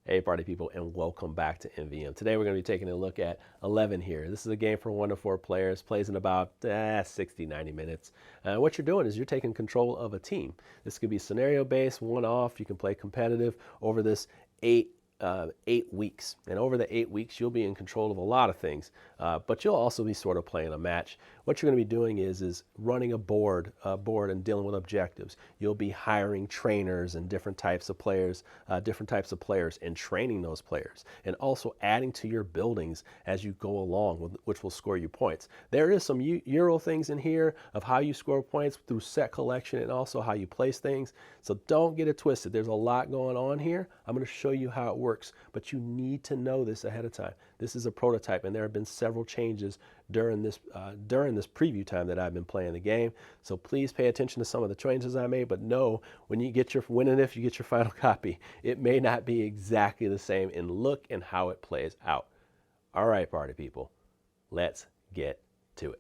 Hey party people, and welcome back to MVM. Today we're going to be taking a look at 11 here. This is a game for 1 to 4 players, plays in about 60, 90 minutes. What you're doing is you're taking control of a team. This could be scenario based, one off. You can play competitive over this 8 weeks. And over the 8 weeks, you'll be in control of a lot of things, but you'll also be sort of playing a match. What you're going to be doing is running a board and dealing with objectives. You'll be hiring trainers and different types of players, and training those players, and also adding to your buildings as you go along, which will score you points. There is some Euro things in here of how you score points through set collection and also how you place things. So don't get it twisted. There's a lot going on here. I'm going to show you how it works, but you need to know this ahead of time. This is a prototype, and there have been several changes during this preview time that I've been playing the game. So please pay attention to some of the changes I made, but know when and if you get your final copy, it may not be exactly the same in look and how it plays out. All right, party people, let's get to it.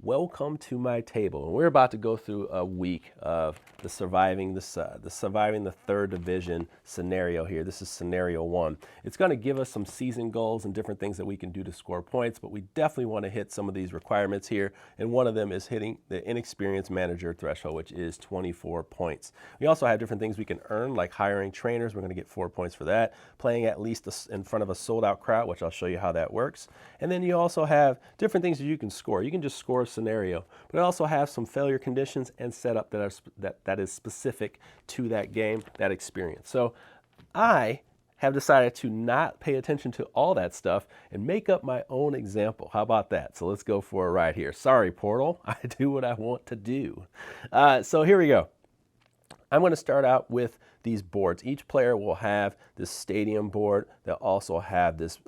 Welcome to my table, and we're about to go through a week of the surviving the third division scenario here. This is scenario 1. It's going to give us some season goals and different things that we can do to score points, but we definitely want to hit some of these requirements here, and one of them is hitting the inexperienced manager threshold, which is 24 points. We also have different things we can earn, like hiring trainers. We're going to get 4 points for that. Playing at least in front of a sold-out crowd, which I'll show you how that works. And then you also have different things that you can score. You can just score a scenario, but I also have some failure conditions and setup that is specific to that game, that experience. So I have decided to not pay attention to all that stuff and make up my own example. How about that? So let's go for a ride here. Sorry, Portal. I do what I want to do. So here we go. I'm going to start out with these boards. Each player will have this stadium board. They'll also have this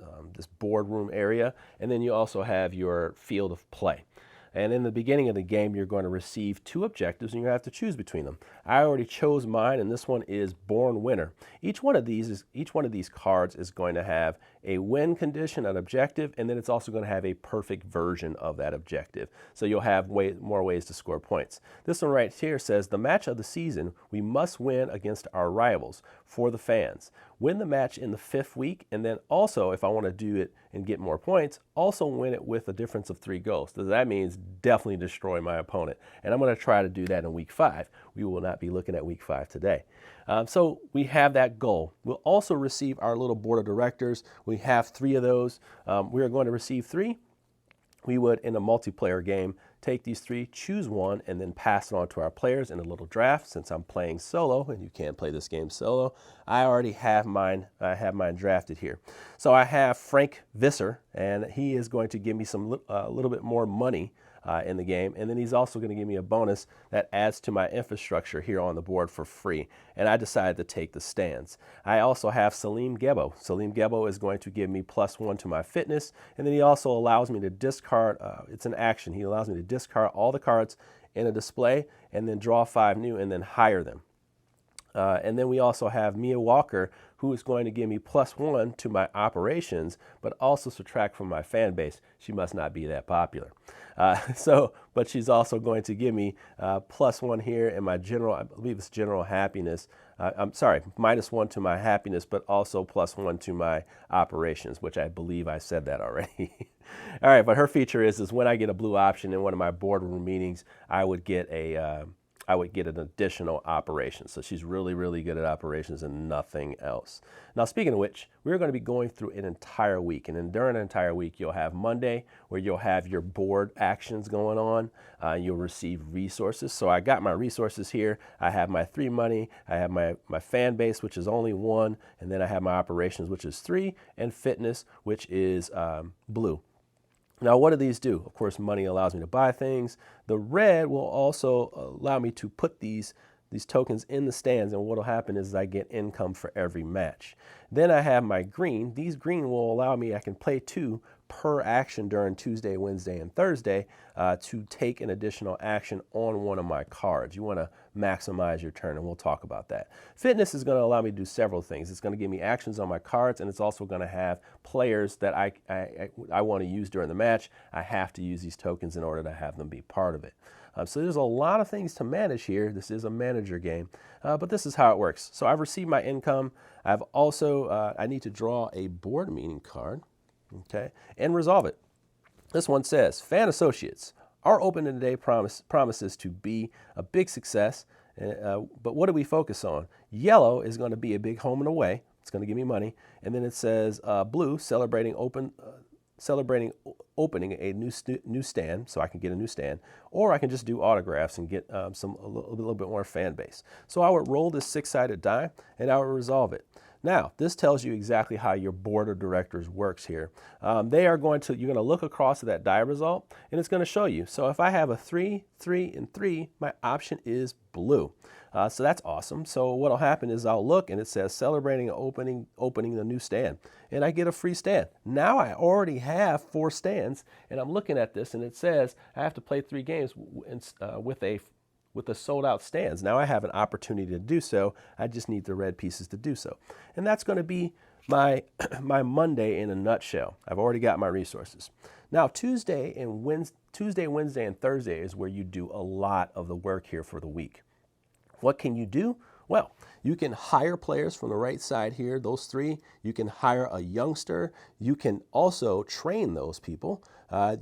boardroom area, and then you also have your field of play. And in the beginning of the game, you're going to receive 2 objectives, and you have to choose between them. I already chose mine, and this one is Born Winner. Each one of these cards is going to have a win condition, an objective, and then it's also going to have a perfect version of that objective. So you'll have more ways to score points. This one right here says, the match of the season, we must win against our rivals for the fans. Win the match in the 5th week, and then also, if I want to do it and get more points, also win it with a difference of 3 goals. So that means definitely destroy my opponent. And I'm going to try to do that in week 5. We will not be looking at week 5 today. So we have that goal. We'll also receive our little board of directors. We have 3 of those. We are going to receive 3. We would, in a multiplayer game, take these 3, choose one, and then pass it on to our players in a little draft. Since I'm playing solo, and you can't play this game solo, I already have mine. I have mine drafted here. So I have Frank Visser, and he is going to give me a little bit more money in the game, and then he's also going to give me a bonus that adds to my infrastructure here on the board for free, and I decided to take the stands. I also have Salim Gebo. Salim Gebo is going to give me +1 to my fitness, and then he also allows me to discard, it's an action, he allows me to discard all the cards in a display and then draw 5 new and then hire them. And then we also have Mia Walker, who is going to give me +1 to my operations, but also subtract from my fan base. She must not be that popular. But she's also going to give me +1 here in my general, I believe it's general happiness. I'm sorry, -1 to my happiness, but also +1 to my operations, which I believe I said that already. All right, but her feature is when I get a blue option in one of my boardroom meetings, I would get an additional operation. So she's really, really good at operations and nothing else. Now, speaking of which, we're going to be going through an entire week. And then during an entire week, you'll have Monday, where you'll have your board actions going on. You'll receive resources. So I got my resources here. I have my 3 money. I have my fan base, which is only 1. And then I have my operations, which is 3. And fitness, which is blue. Now, what do these do? Of course, money allows me to buy things. The red will also allow me to put these tokens in the stands, and what will happen is I get income for every match. Then I have my green. These green will allow me, I can play 2 per action during Tuesday, Wednesday, and Thursday to take an additional action on one of my cards. You want to maximize your turn, and we'll talk about that. Fitness is going to allow me to do several things. It's going to give me actions on my cards, and it's also going to have players that I want to use during the match. I have to use these tokens in order to have them be part of it. So there's a lot of things to manage here. This is a manager game, but this is how it works. So I've received my income. I've also, I need to draw a board meeting card, okay, and resolve it. This one says, Fan Associates, our opening today promises to be a big success, but what do we focus on? Yellow is going to be a big home and away. It's going to give me money. And then it says blue, celebrating opening a new stand, so I can get a new stand, or I can just do autographs and get a little bit more fan base. So I would roll this 6-sided die, and I would resolve it. Now, this tells you exactly how your board of directors works here. You're going to look across at that die result, and it's going to show you. So if I have a 3, 3, and 3, my option is blue. So that's awesome. So what will happen is I'll look, and it says celebrating opening the new stand, and I get a free stand. Now I already have 4 stands, and I'm looking at this, and it says I have to play 3 games with the sold out stands. Now I have an opportunity to do so. I just need the red pieces to do so. And that's going to be my Monday in a nutshell. I've already got my resources. Now Tuesday, Wednesday, and Thursday is where you do a lot of the work here for the week. What can you do? Well, you can hire players from the right side here, those 3. You can hire a youngster. You can also train those people.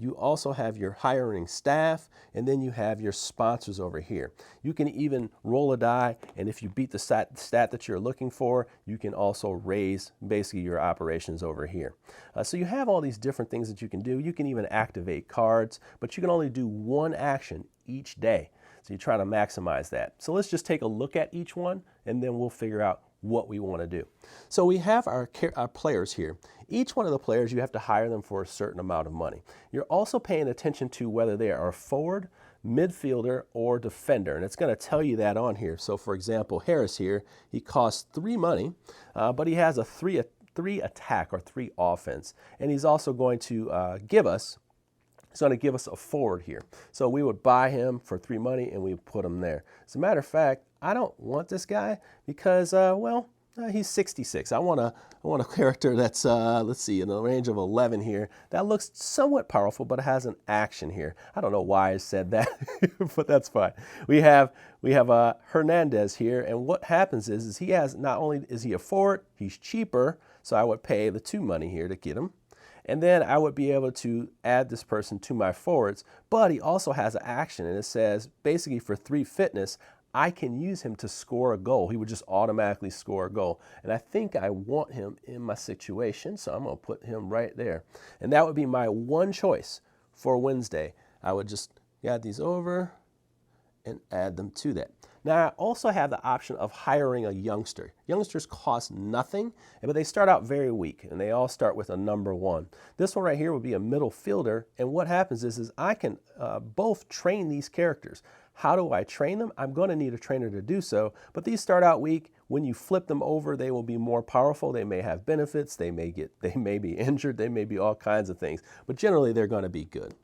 You also have your hiring staff, and then you have your sponsors over here. You can even roll a die, and if you beat the stat that you're looking for, you can also raise basically your operations over here. So you have all these different things that you can do. You can even activate cards, but you can only do 1 action each day. So you try to maximize that. So let's just take a look at each one, and then we'll figure out what we want to do. So we have our players here. Each one of the players, you have to hire them for a certain amount of money. You're also paying attention to whether they are a forward, midfielder, or defender, and it's going to tell you that on here. So for example, Harris here, he costs 3 money, but he has a 3 attack or 3 offense, and he's also going to give us a forward here. So we would buy him for 3 money, and we put him there. As a matter of fact, I don't want this guy because, he's 66. I want a character that's, let's see, in the range of 11 here. That looks somewhat powerful, but it has an action here. I don't know why I said that, but that's fine. We have Hernandez here, and what happens is he has, not only is he a forward, he's cheaper, so I would pay the 2 money here to get him. And then I would be able to add this person to my forwards, but he also has an action, and it says basically for 3 fitness, I can use him to score a goal. He would just automatically score a goal. And I think I want him in my situation, so I'm going to put him right there. And that would be my one choice for Wednesday. I would just add these over and add them to that. Now, I also have the option of hiring a youngster. Youngsters cost nothing, but they start out very weak, and they all start with a number 1. This one right here would be a middle fielder, and what happens is I can both train these characters. How do I train them? I'm going to need a trainer to do so, but these start out weak. When you flip them over, they will be more powerful. They may have benefits. They may be injured. They may be all kinds of things, but generally they're going to be good.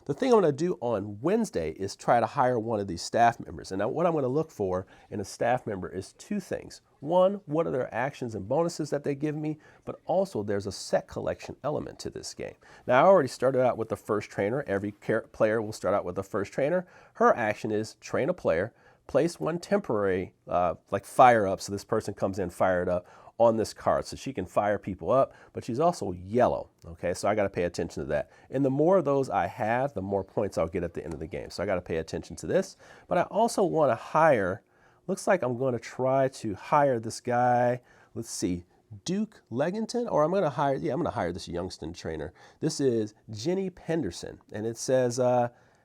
The thing I'm going to do on Wednesday is try to hire one of these staff members. And now what I'm going to look for in a staff member is 2 things. 1, what are their actions and bonuses that they give me? But also there's a set collection element to this game. Now I already started out with the first trainer. Every player will start out with the first trainer. Her action is train a player, place 1 temporary like fire up, so this person comes in fired up, on this card, so she can fire people up, but she's also yellow, okay? So I got to pay attention to that. And the more of those I have, the more points I'll get at the end of the game. So I got to pay attention to this. But I also want to hire, looks like I'm going to try to hire this guy, let's see, Duke Leggington, or I'm going to hire this Youngston trainer. This is Jenny Penderson, and it says,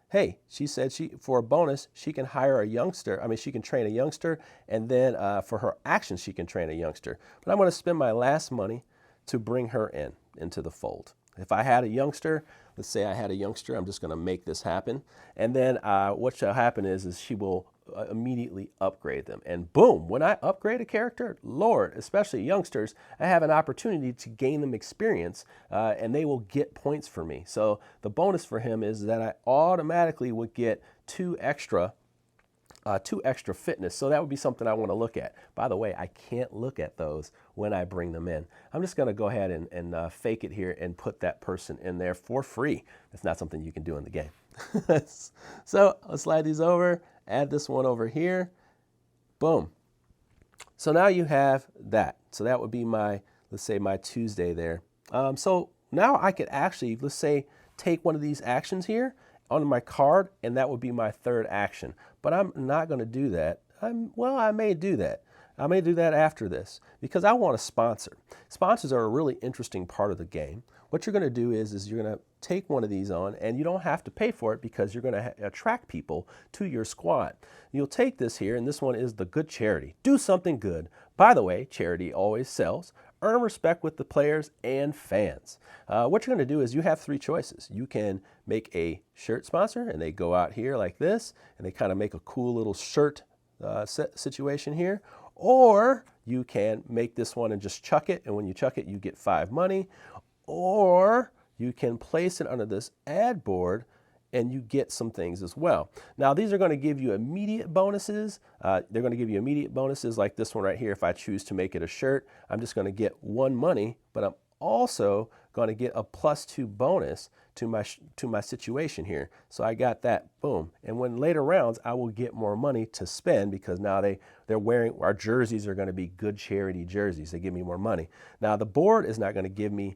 hey, she said for a bonus, she can hire a youngster. She can train a youngster, and then for her actions, she can train a youngster. But I'm going to spend my last money to bring her into the fold. If I had a youngster, let's say I had a youngster, I'm just going to make this happen. And then what shall happen is she will immediately upgrade them. And boom, when I upgrade a character, Lord, especially youngsters, I have an opportunity to gain them experience, and they will get points for me. So the bonus for him is that I automatically would get two extra fitness. So that would be something I want to look at. By the way, I can't look at those when I bring them in. I'm just going to go ahead and fake it here and put that person in there for free. That's not something you can do in the game. So I'll slide these over, add this one over here. Boom. So now you have that. So that would be my, let's say, my Tuesday there. So now I could actually, let's say, take one of these actions here on my card, and that would be my third action. But I'm not going to do that. Well, I may do that. I may do that after this because I want a sponsor. Sponsors are a really interesting part of the game. What you're going to do is you're going to take one of these on, and you don't have to pay for it because you're going to attract people to your squad. You'll take this here, and this one is the Good Charity. Do something good. By the way, charity always sells. Earn respect with the players and fans. What you're going to do is you have three choices. You can make a shirt sponsor, and they go out here like this, and they kind of make a cool little shirt situation here. Or you can make this one and just chuck it, and when you chuck it, you get 5 money. Or you can place it under this ad board and you get some things as well. Now, these are going to give you immediate bonuses. They're going to give you immediate bonuses like this one right here. If I choose to make it a shirt, I'm just going to get 1 money, but I'm also going to get a +2 bonus to my situation here. So I got that, boom. And when later rounds, I will get more money to spend because now they're wearing, our jerseys are going to be Good Charity jerseys. They give me more money. Now the board is not going to give me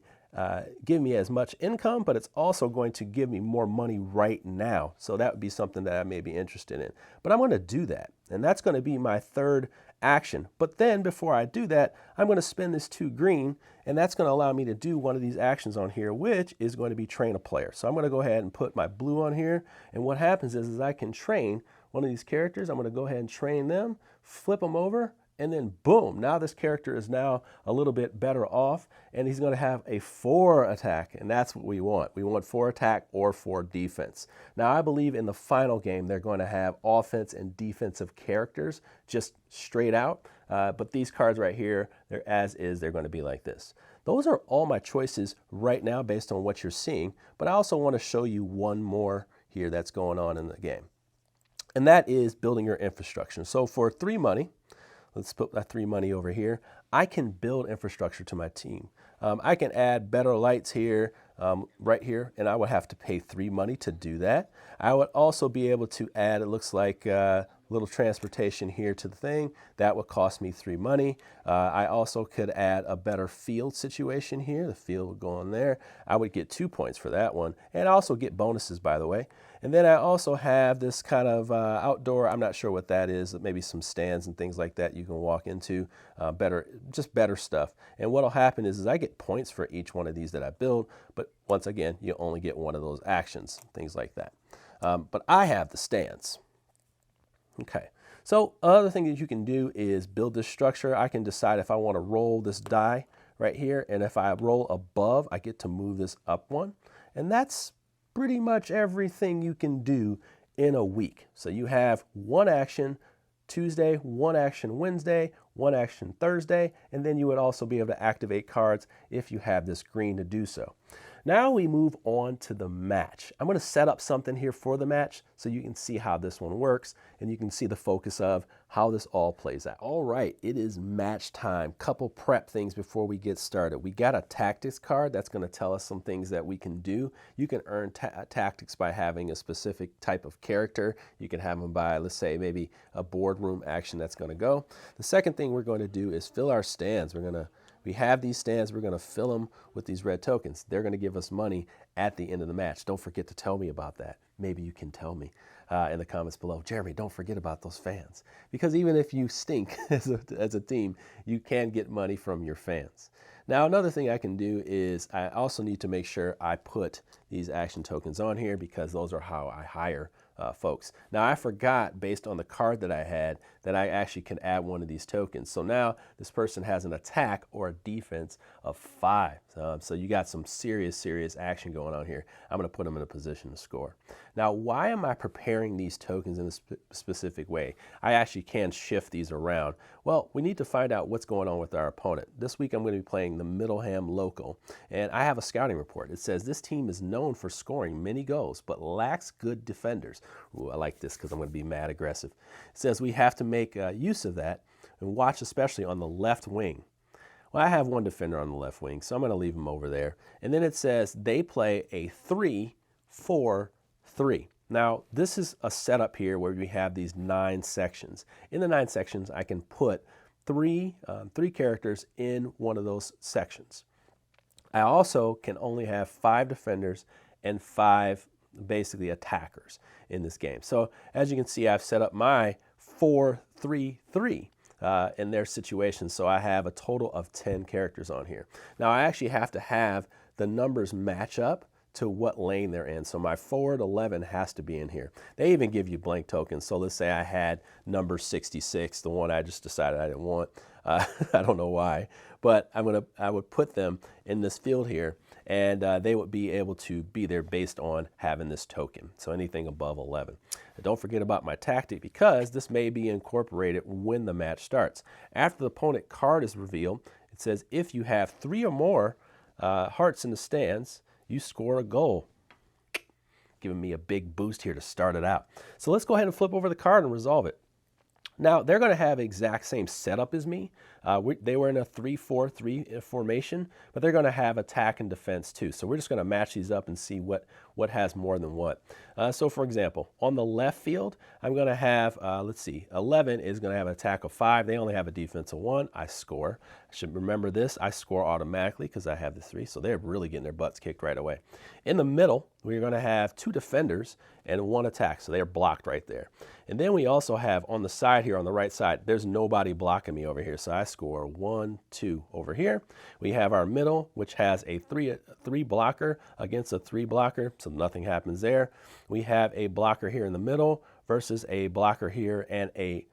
as much income, but it's also going to give me more money right now. So that would be something that I may be interested in. But I'm going to do that, and that's going to be my third action. But then before I do that, I'm going to spend this 2 green, and that's going to allow me to do one of these actions on here, which is going to be train a player. So I'm going to go ahead and put my blue on here, and what happens is I can train one of these characters. I'm going to go ahead and train them, flip them over, and then boom, now this character is now a little bit better off, and he's going to have a 4 attack, and that's what we want. We want 4 attack or 4 defense. Now I believe in the final game they're going to have offense and defensive characters just straight out, but these cards right here, they're as is, they're going to be like this. Those are all my choices right now based on what you're seeing, but I also want to show you one more here that's going on in the game, and that is building your infrastructure. So for 3 money, let's put that 3 money over here. I can build infrastructure to my team. I can add better lights here, right here, and I would have to pay 3 money to do that. I would also be able to add, it looks like little transportation here to the thing. That would cost me 3 money. I also could add a better field situation here. The field would go on there. I would get 2 points for that one, and I also get bonuses, by the way. And then I also have this kind of outdoor, I'm not sure what that is, maybe some stands and things like that you can walk into, just better stuff. And what'll happen is I get points for each one of these that I build, but once again, you only get one of those actions, things like that. But I have the stands. Okay, so another thing that you can do is build this structure. I can decide if I want to roll this die right here, and if I roll above, I get to move this up 1. And that's pretty much everything you can do in a week. So you have 1 action Tuesday, 1 action Wednesday, 1 action Thursday, and then you would also be able to activate cards if you have this green to do so. Now we move on to the match. I'm going to set up something here for the match so you can see how this one works, and you can see the focus of how this all plays out. All right, it is match time. Couple prep things before we get started. We got a tactics card that's going to tell us some things that we can do. You can earn tactics by having a specific type of character. You can have them by, let's say, maybe a boardroom action that's going to go. The second thing we're going to do is fill our stands. We have these stands, we're going to fill them with these red tokens. They're going to give us money at the end of the match. Don't forget to tell me about that. Maybe you can tell me in the comments below. Jeremy, don't forget about those fans. Because even if you stink as a team, you can get money from your fans. Now, another thing I can do is I also need to make sure I put these action tokens on here because those are how I hire folks. Now, I forgot, based on the card that I had, that I actually can add one of these tokens. So now this person has an attack or a defense of 5. So you got some serious action going going on here. I'm going to put them in a position to score. Now, why am I preparing these tokens in a specific way? I actually can shift these around. Well, we need to find out what's going on with our opponent. This week I'm going to be playing the Middleham Local, and I have a scouting report. It says this team is known for scoring many goals, but lacks good defenders. Ooh, I like this because I'm going to be mad aggressive. It says we have to make use of that and watch especially on the left wing. Well, I have one defender on the left wing, so I'm going to leave him over there. And then it says they play a 3-4-3. Now, this is a setup here where we have these 9 sections. In the 9 sections, I can put three characters in one of those sections. I also can only have 5 defenders and 5 basically attackers in this game. So as you can see, I've set up my 4-3-3. In their situation. So I have a total of 10 characters on here. Now I actually have to have the numbers match up to what lane they're in. So my forward 11 has to be in here. They even give you blank tokens. So let's say I had number 66, the one I just decided I didn't want. I don't know why, but I would put them in this field here, and they would be able to be there based on having this token. So anything above 11. And don't forget about my tactic, because this may be incorporated when the match starts. After the opponent card is revealed, it says if you have 3 or more hearts in the stands, you score a goal. Giving me a big boost here to start it out. So let's go ahead and flip over the card and resolve it. Now, they're going to have exact same setup as me. They were in a 3-4-3 formation, but they're going to have attack and defense too. So we're just going to match these up and see what has more than what. So for example, on the left field, I'm going to have, let's see, 11 is going to have an attack of 5. They only have a defense of 1. I score. I should remember this. I score automatically because I have the 3. So they're really getting their butts kicked right away. In the middle, we're going to have 2 defenders and 1 attack. So they're blocked right there. And then we also have on the side here, on the right side, there's nobody blocking me over here. So I score 1, 2 over here. We have our middle, which has a 3 blocker against a 3 blocker. So nothing happens there. We have a blocker here in the middle versus a blocker here and a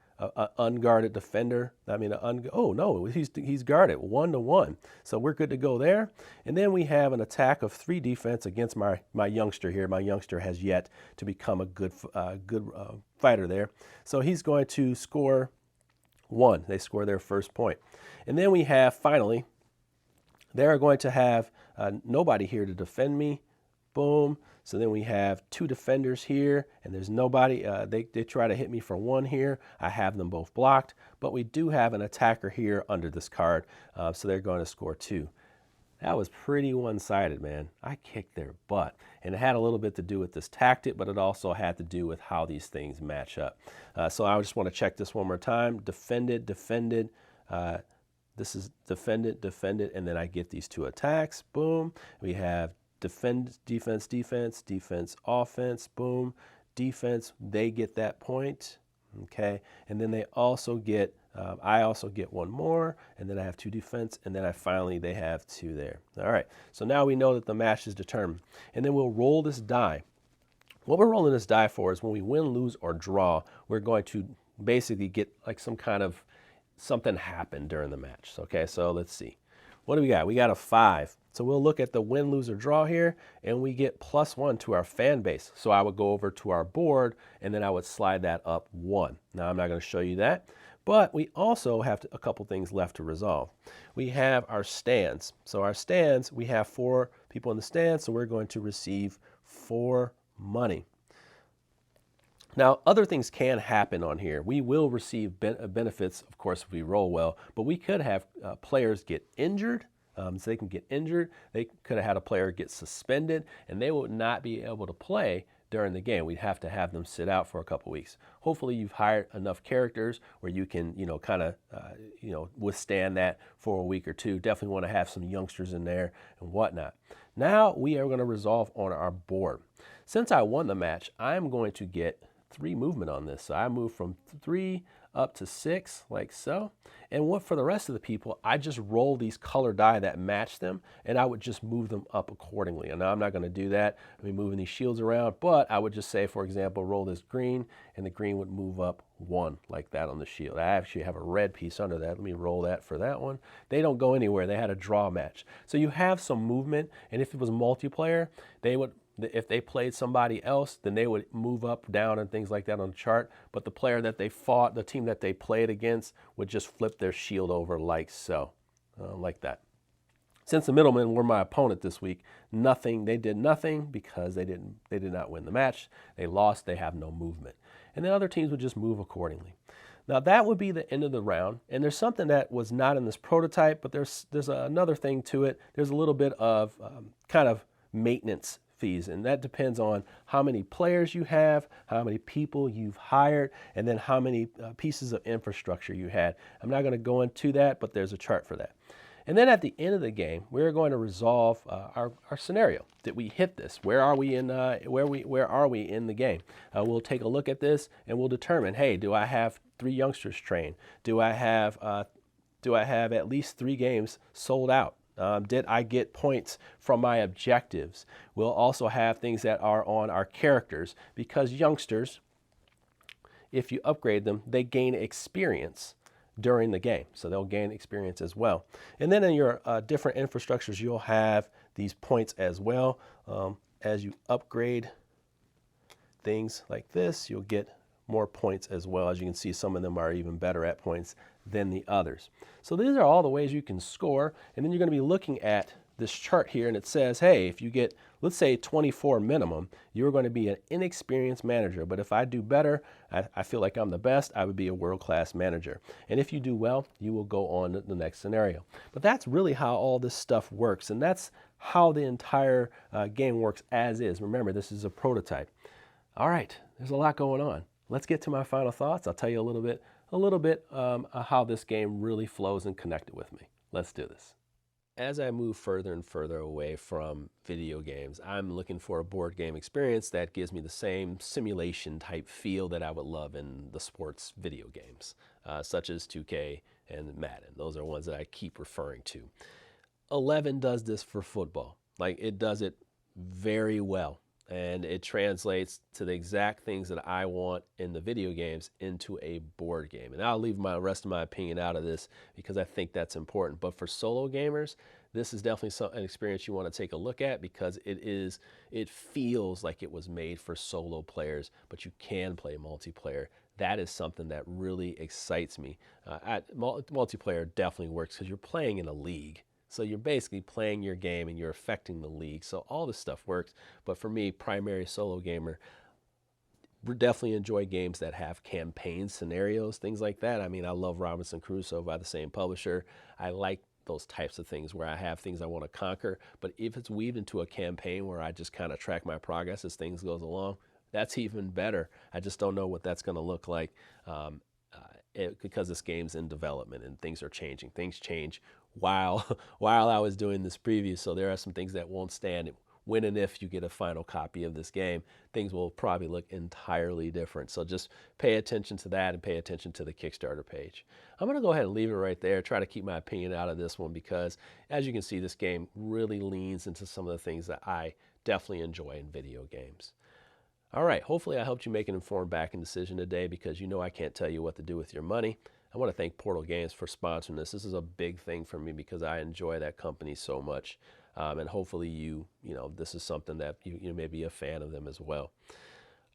unguarded defender. I mean, oh no, he's guarded 1-to-1. So we're good to go there. And then we have an attack of 3 defense against my youngster here. My youngster has yet to become a good fighter there. So he's going to score 1. They score their first point. And then we have, finally, they're going to have nobody here to defend me. Boom. So then we have 2 defenders here, and there's nobody. They try to hit me for 1 here. I have them both blocked, but we do have an attacker here under this card, so they're going to score 2. That was pretty one-sided, man. I kicked their butt, and it had a little bit to do with this tactic, but it also had to do with how these things match up. So I just want to check this one more time. Defended, defended. This is defended, defended, and then I get these 2 attacks. Boom. We have defense, defense, defense, defense, offense, boom, defense, they get that point, okay, and then they also get, I also get 1 more, and then I have 2 defense, and then they have 2 there. All right, so now we know that the match is determined, and then we'll roll this die. What we're rolling this die for is when we win, lose, or draw, we're going to basically get like some kind of something happen during the match, okay, so let's see. What do we got? We got a 5. So we'll look at the win, lose, or draw here, and we get +1 to our fan base. So I would go over to our board, and then I would slide that up 1. Now I'm not going to show you that, but we also have a couple things left to resolve. We have our stands. So our stands, we have 4 people in the stands, so we're going to receive 4 money. Now, other things can happen on here. We will receive benefits, of course, if we roll well, but we could have players get injured. So they can get injured. They could have had a player get suspended, and they would not be able to play during the game. We'd have to have them sit out for a couple weeks. Hopefully you've hired enough characters where you can, kind of, withstand that for a week or 2. Definitely want to have some youngsters in there and whatnot. Now we are going to resolve on our board. Since I won the match, I'm going to get 3 movement on this. So I move from 3 up to 6 like so. And what for the rest of the people, I just roll these color die that match them, and I would just move them up accordingly. And now I'm not going to do that. I'm moving these shields around, but I would just say, for example, roll this green, and the green would move up 1 like that on the shield. I actually have a red piece under that. Let me roll that for that one. They don't go anywhere. They had a draw match. So you have some movement, and if it was multiplayer, they would, if they played somebody else, then they would move up, down, and things like that on the chart. But the player that they fought, the team that they played against, would just flip their shield over like so, like that. Since the middlemen were my opponent this week, they did nothing because they did not win the match. They lost, they have no movement. And then other teams would just move accordingly. Now that would be the end of the round, and there's something that was not in this prototype, but there's another thing to it. There's a little bit of kind of maintenance fees, and that depends on how many players you have, how many people you've hired, and then how many pieces of infrastructure you had. I'm not going to go into that, but there's a chart for that. And then at the end of the game, we're going to resolve our scenario. Did we hit this? Where are we in where are we in the game? We'll take a look at this and we'll determine, hey, do I have 3 youngsters trained? Do I have at least 3 games sold out? Did I get points from my objectives? We'll also have things that are on our characters, because youngsters, if you upgrade them, they gain experience during the game. So they'll gain experience as well. And then in your different infrastructures, you'll have these points as well. As you upgrade things like this, you'll get more points as well. As you can see, some of them are even better at points than the others. So these are all the ways you can score. And then you're going to be looking at this chart here, and it says, hey, if you get, let's say 24 minimum, you're going to be an inexperienced manager. But if I do better, I feel like I'm the best, I would be a world-class manager. And if you do well, you will go on to the next scenario. But that's really how all this stuff works, and that's how the entire game works as is. Remember, this is a prototype. All right, there's a lot going on. Let's get to my final thoughts. I'll tell you a little bit how this game really flows and connected with me. Let's do this. As I move further and further away from video games, I'm looking for a board game experience that gives me the same simulation type feel that I would love in the sports video games, such as 2K and Madden. Those are ones that I keep referring to. 11 does this for football. Like, it does it very well. And it translates to the exact things that I want in the video games into a board game. And I'll leave my rest of my opinion out of this because I think that's important. But for solo gamers, this is definitely an experience you want to take a look at, because it feels like it was made for solo players, but you can play multiplayer. That is something that really excites me. Multiplayer definitely works because you're playing in a league. So you're basically playing your game and you're affecting the league. So all this stuff works. But for me, primary solo gamer, we definitely enjoy games that have campaign scenarios, things like that. I mean, I love Robinson Crusoe by the same publisher. I like those types of things where I have things I want to conquer. But if it's weaved into a campaign where I just kind of track my progress as things goes along, that's even better. I just don't know what that's going to look like because this game's in development and things are changing. Things change while I was doing this preview, so there are some things that won't stand. When and if you get a final copy of this game, things will probably look entirely different. So just pay attention to that and pay attention to the Kickstarter page. I'm going to go ahead and leave it right there, try to keep my opinion out of this one, because as you can see, this game really leans into some of the things that I definitely enjoy in video games. All right, hopefully I helped you make an informed backing decision today, because you know I can't tell you what to do with your money. I want to thank Portal Games for sponsoring this. This is a big thing for me because I enjoy that company so much. And hopefully you know, this is something that you may be a fan of them as well.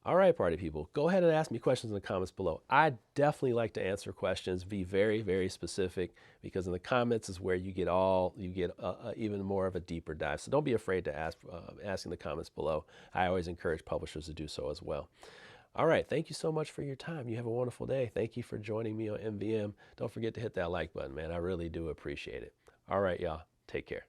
All right, party people, go ahead and ask me questions in the comments below. I definitely like to answer questions, be very, very specific, because in the comments is where you get even more of a deeper dive. So don't be afraid to ask in the comments below. I always encourage publishers to do so as well. All right, thank you so much for your time. You have a wonderful day. Thank you for joining me on MVM. Don't forget to hit that like button, man. I really do appreciate it. All right, y'all, take care.